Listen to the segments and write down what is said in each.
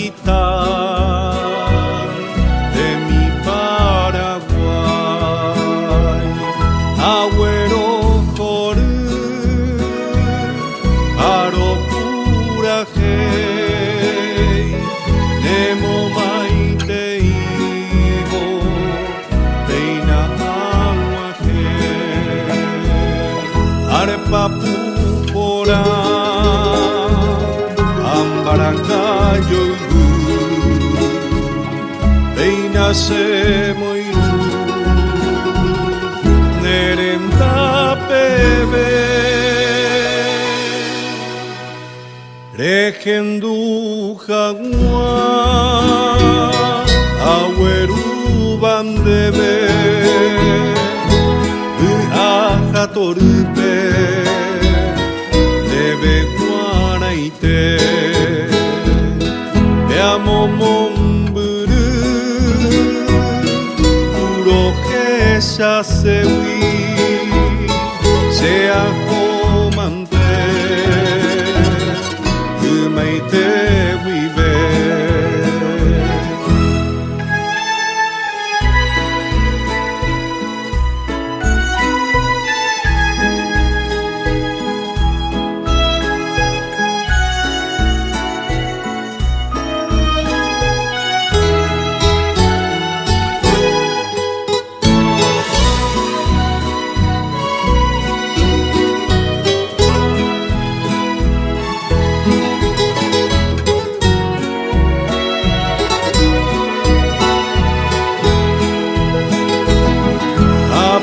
capital de mi Paraguay. Agüero Jorú, aro purajei, nemo maite igo, teina aguajei. Arepa pupora, ambaracayo, teina semoiru, nerenda pebe. Regendu jaguar, agüeru bandebe, aja torpe, debe guanaite, te amo momburu, puro que ya se hui, sea comante, maite vive.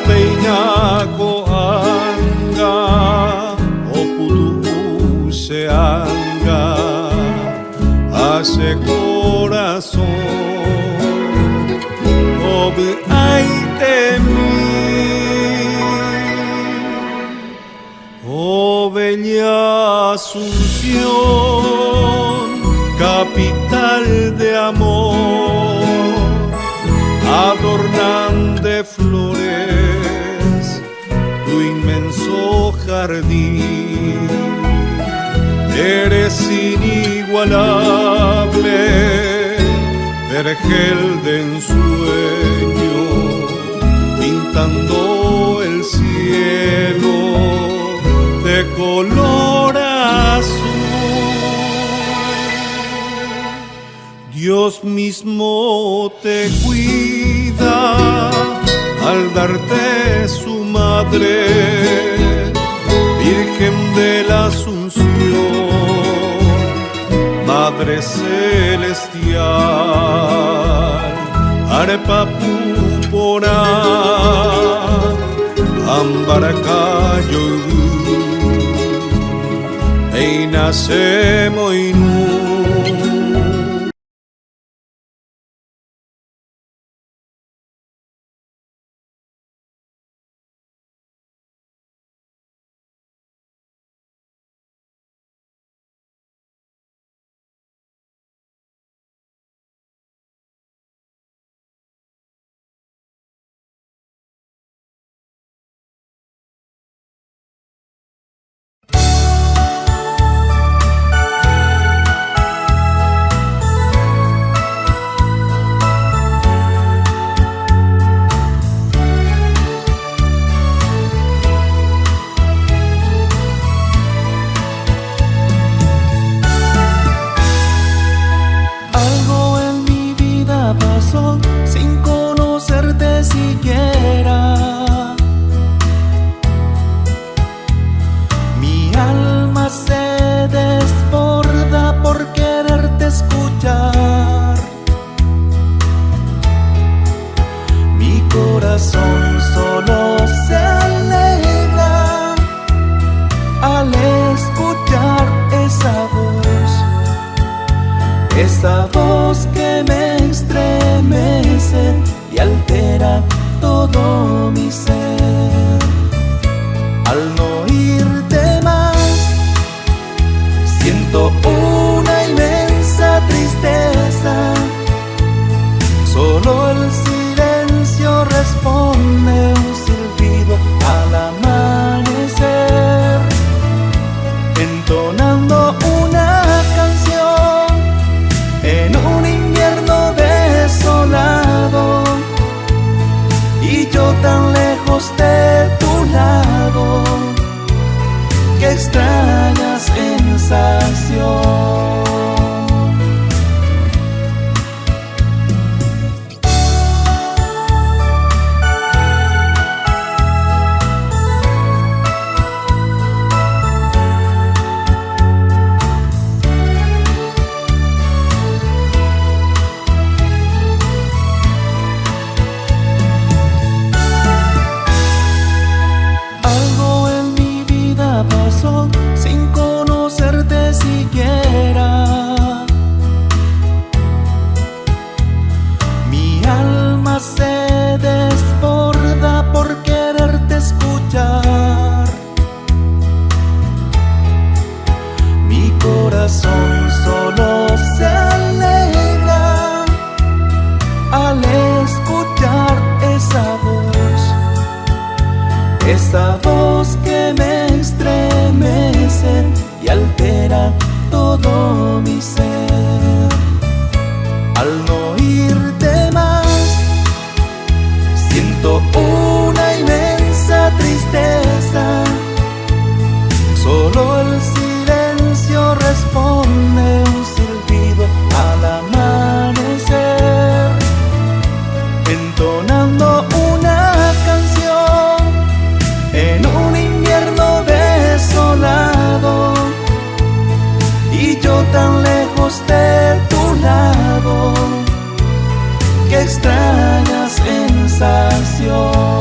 Peinako anga, oputu seanga, hace corazón, obe aite mi, oh bella Asunción, capital de amor, adornan de flores tu inmenso jardín. Eres inigualable, vergel de ensueño, pintando el cielo de color azul. Dios mismo te cuida al darte su madre, Virgen de la Asunción, Madre Celestial. Arepa pupora, ambaracayo, eina semoinu. Solo se alegra al escuchar esa voz que me estremece y altera todo mi ser. Al no oírte más, siento una inmensa tristeza. Solo el silencio responde un silbido al amanecer, entonando una canción en extraña sensación. Algo en mi vida pasó sin conocerte siquiera. Mi alma se desborda por quererte escuchar. Mi corazón solo se alegra al escuchar esa voz. Esta voz que me estremece y altera todo mi ser. Al no oírte más, siento una inmensa tristeza. Solo el silencio responde un silbido al amanecer, entonando una canción en un invierno desolado, y yo tan lejos de tu lado. Qué extraña sensación.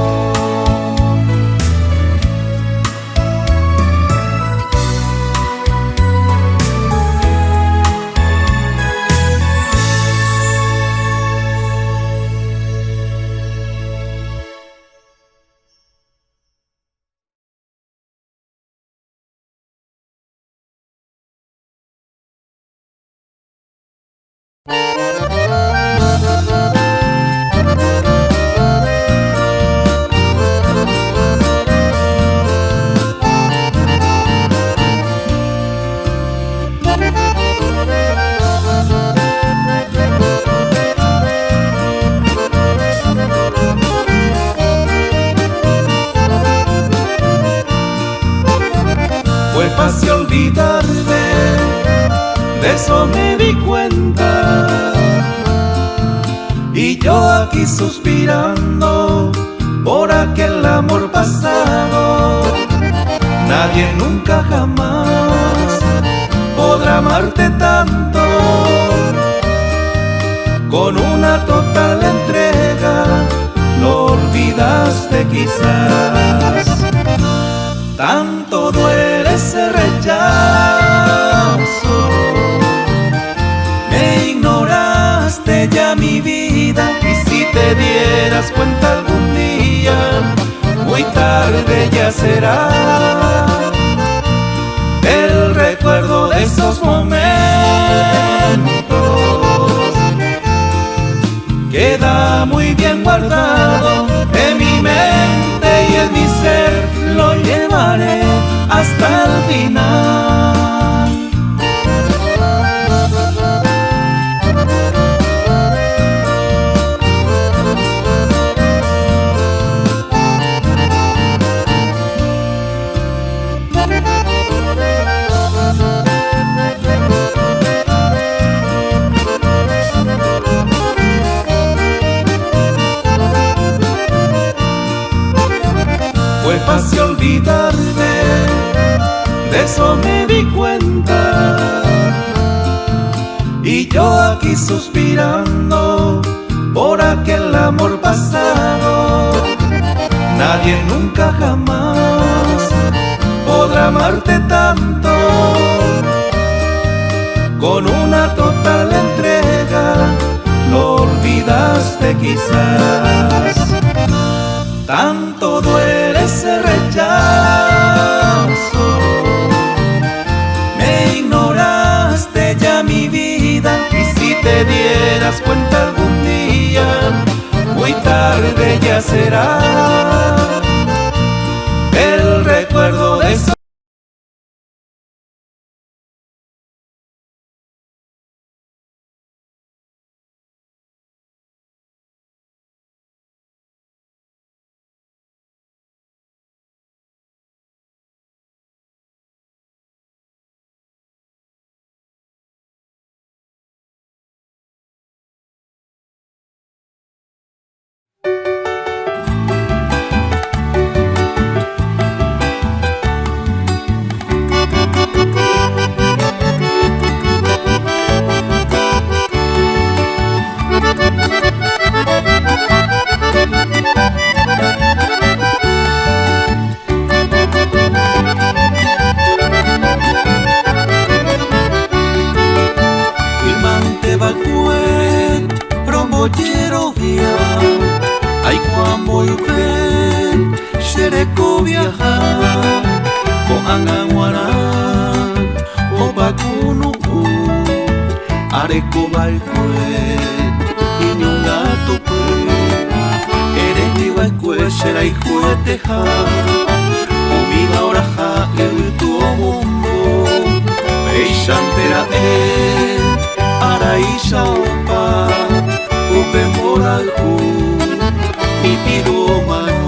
Fue fácil olvidarme, de eso me di cuenta. Y yo aquí suspirando por aquel amor pasado. Nadie nunca jamás podrá amarte tanto. Con una total entrega lo olvidaste quizás. Tanto duele ese rechazo. Me ignoraste ya mi vida, y si te dieras cuenta algún día, muy tarde ya será. El recuerdo de esos momentos queda muy bien guardado en mi mente y en mi ser. Lo llevaré hasta el final. Fue fácil olvidarme, de eso me di cuenta. Y yo aquí suspirando por aquel amor pasado. Nadie nunca jamás podrá amarte tanto. Con una total entrega lo olvidaste quizás. Tanto duele ese rechazo. Me ignoraste ya mi vida, y si te dieras cuenta algún día, muy tarde ya será. El recuerdo de eso quiero viajar, ay cuando yo sereko viajar, ko anganguana, o bakuno, areko balkue, inyonga tope, eres mi balkue, será hijo de teja, o mi oraja, el tu mundo, peisantera araísa opa, upe moralku, mi tiro mano.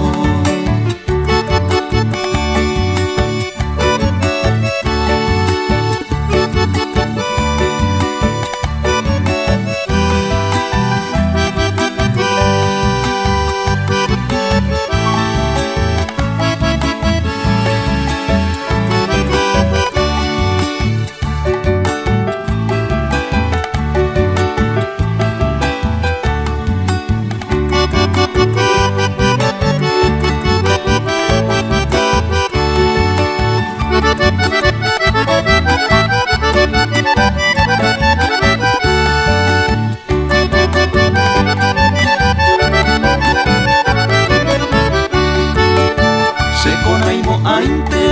Ainte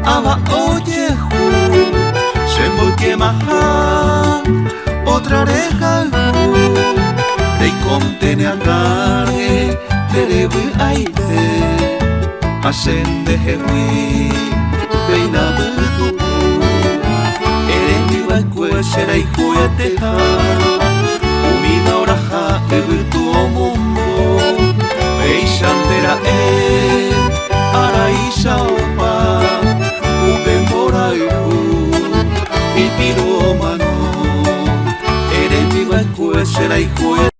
aba oyehu semboke maha otra oreja de contene angare terebu aite ascende hewi beina betu eres mi balcue será hijo de teja umida oraja ebertu mundo beisantera araísa opa, upe moraihu, mi piro mano, eres mi balcue, será hijo de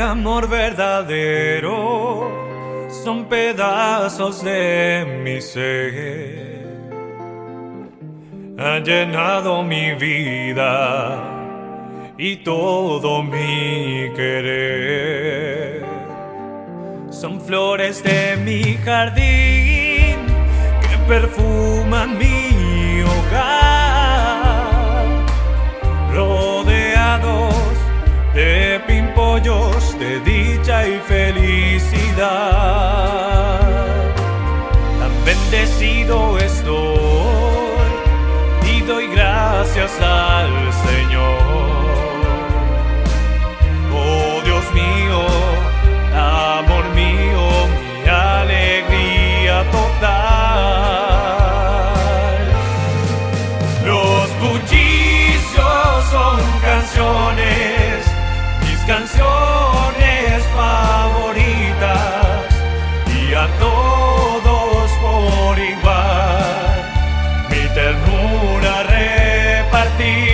El amor verdadero son pedazos de mi ser. Ha llenado mi vida y todo mi querer. Son flores de mi jardín que perfuman mi hogar, rodeados de pimpollos de dicha y felicidad. Tan bendecido estoy y doy gracias al Señor. Oh Dios mío, amor mío, mi alegría total. Los bullicioos son canciones, mis canciones favoritas, y a todos por igual mi ternura repartir.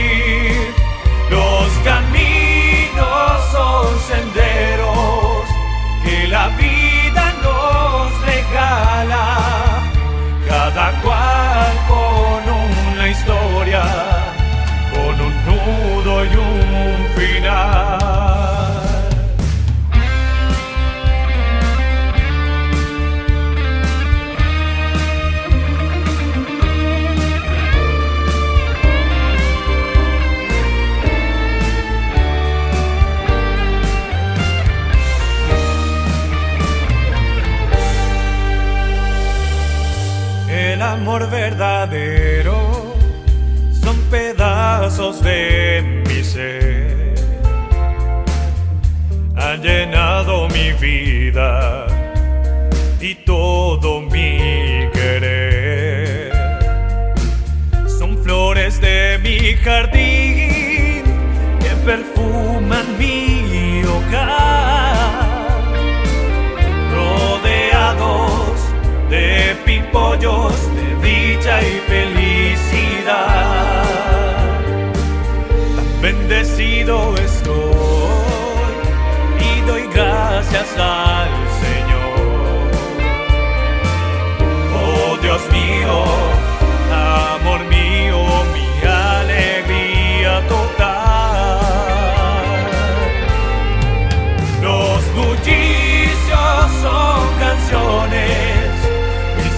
Los caminos son senderos que la vida nos regala, cada cual con una historia, con un nudo y un final. El amor verdadero son pedazos de mi ser. Han llenado mi vida y todo mi querer. Son flores de mi jardín que perfuman mi hogar, rodeados de pimpollos de dicha y felicidad. Tan bendecido estoy y doy gracias al Señor. Oh Dios mío, amor mío, mi alegría total. Los bullicios son canciones,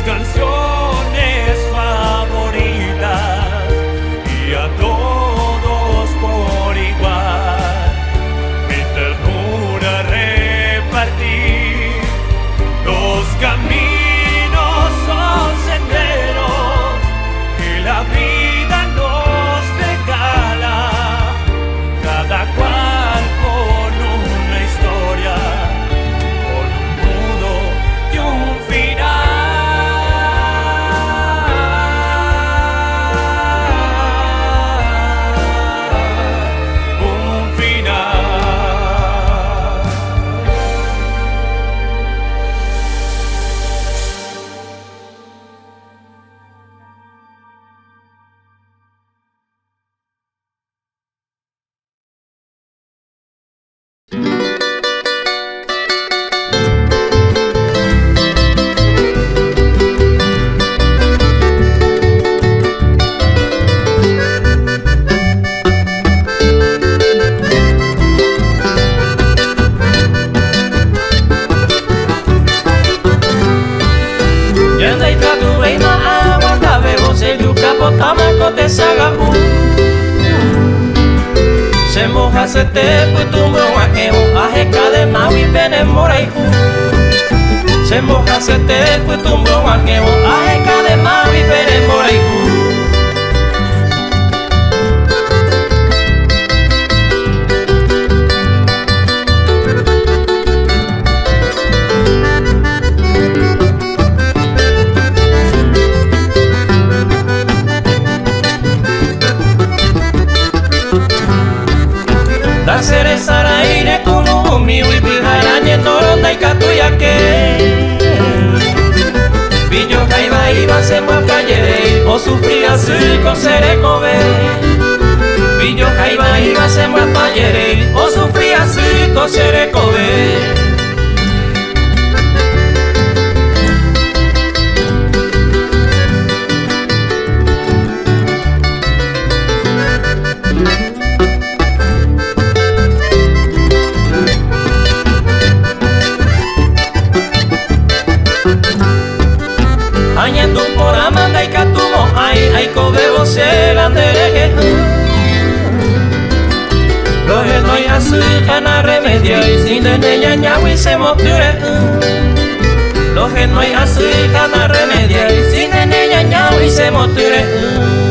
canciones favoritas, y a todos por igual mi ternura repartir. Los caminos son senderos que la vida nos regala, cada cual con una historia, con un nudo y un final. Se moja se te putumbo guajeo, ajeca de maui pene moraihu. Se moja se te putumbo guajeo, ajeca de maui pene moraihu. Dasere saraire kulumi wipiharañe toronda ikatuyake. Pillo jaiba iba se muapayere o sufría su coserecobe. Pillo jaiba iba se muapayere o sufría su coserecobe. asujana remedio y sin de ella ñawi se moture. Lo que no hay asujana remedio y sin de ella ñawi se moture.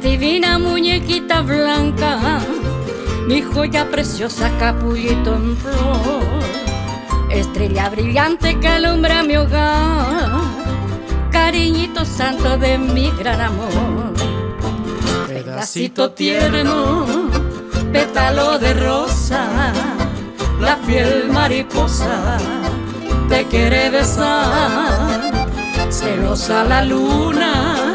Divina muñequita blanca, mi joya preciosa, capullito en flor, estrella brillante que alumbra mi hogar, cariñito santo de mi gran amor. Pedacito tierno, pétalo de rosa, la fiel mariposa te quiere besar, celosa la luna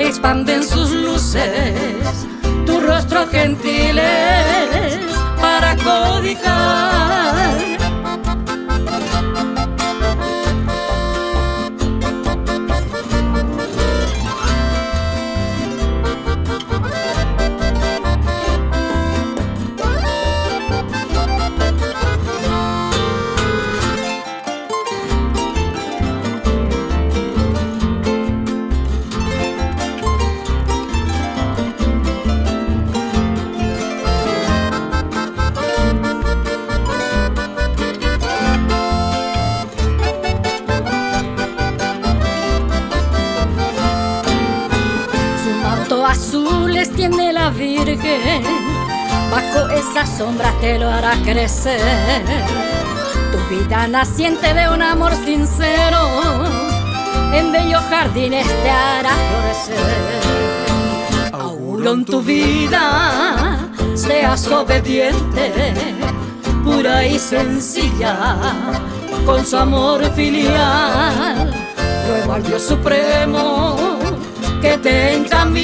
expanden sus luces, tu rostro gentil es para codijar. Azules tiene la Virgen, bajo esa sombra te lo hará crecer. Tu vida naciente de un amor sincero, en bellos jardines te hará florecer. Auguro en tu vida seas obediente, pura y sencilla, con su amor filial. Ruego al Dios Supremo que te encamine